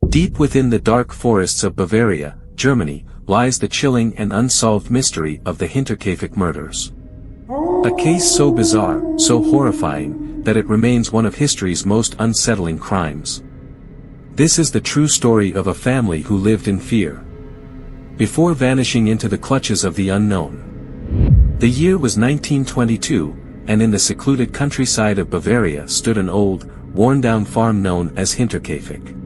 Deep within the dark forests of Bavaria, Germany, lies the chilling and unsolved mystery of the Hinterkaifeck murders. A case so bizarre, so horrifying, that it remains one of history's most unsettling crimes. This is the true story of a family who lived in fear before vanishing into the clutches of the unknown. The year was 1922, and in the secluded countryside of Bavaria stood an old, worn-down farm known as Hinterkaifeck.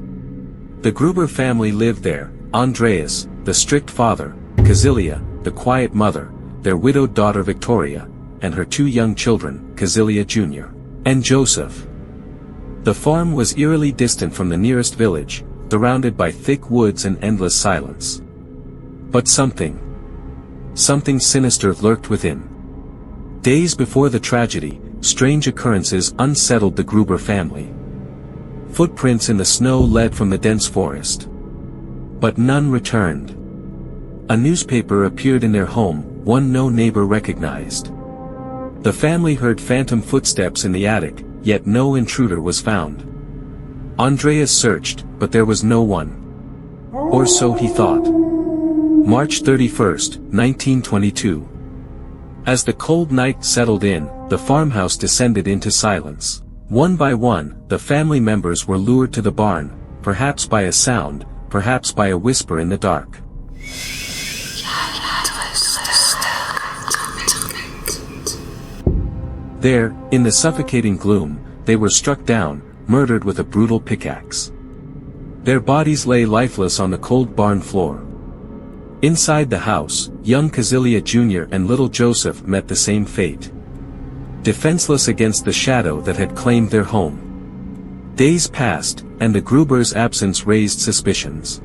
The Gruber family lived there, Andreas, the strict father, Kazilia, the quiet mother, their widowed daughter Victoria, and her two young children, Kazilia Jr. and Joseph. The farm was eerily distant from the nearest village, surrounded by thick woods and endless silence. But something sinister lurked within. Days before the tragedy, strange occurrences unsettled the Gruber family. Footprints in the snow led from the dense forest. But none returned. A newspaper appeared in their home, one no neighbor recognized. The family heard phantom footsteps in the attic, yet no intruder was found. Andreas searched, but there was no one. Or so he thought. March 31, 1922. As the cold night settled in, the farmhouse descended into silence. One by one, the family members were lured to the barn, perhaps by a sound, perhaps by a whisper in the dark. There, in the suffocating gloom, they were struck down, murdered with a brutal pickaxe. Their bodies lay lifeless on the cold barn floor. Inside the house, young Kazilia Jr. and little Joseph met the same fate. Defenseless against the shadow that had claimed their home. Days passed, and the Grubers' absence raised suspicions.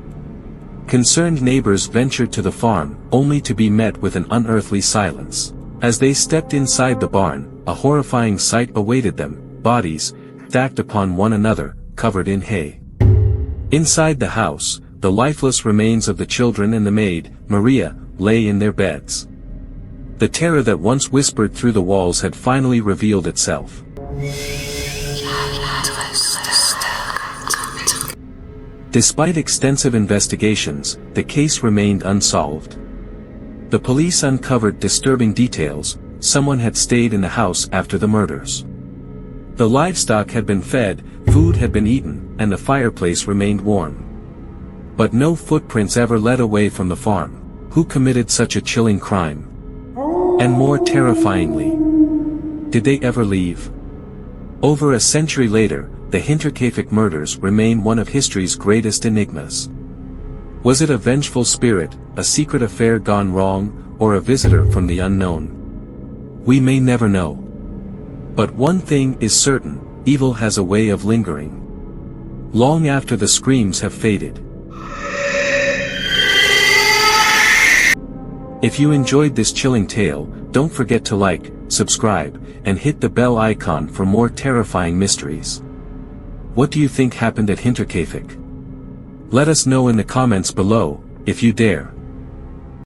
Concerned neighbors ventured to the farm, only to be met with an unearthly silence. As they stepped inside the barn, a horrifying sight awaited them, bodies, stacked upon one another, covered in hay. Inside the house, the lifeless remains of the children and the maid, Maria, lay in their beds. The terror that once whispered through the walls had finally revealed itself. Despite extensive investigations, the case remained unsolved. The police uncovered disturbing details: someone had stayed in the house after the murders. The livestock had been fed, food had been eaten, and the fireplace remained warm. But no footprints ever led away from the farm. Who committed such a chilling crime? And more terrifyingly, did they ever leave? Over a century later, the Hinterkaifeck murders remain one of history's greatest enigmas. Was it a vengeful spirit, a secret affair gone wrong, or a visitor from the unknown? We may never know. But one thing is certain: evil has a way of lingering. Long after the screams have faded. If you enjoyed this chilling tale, don't forget to like, subscribe, and hit the bell icon for more terrifying mysteries. What do you think happened at Hinterkaifeck? Let us know in the comments below, if you dare.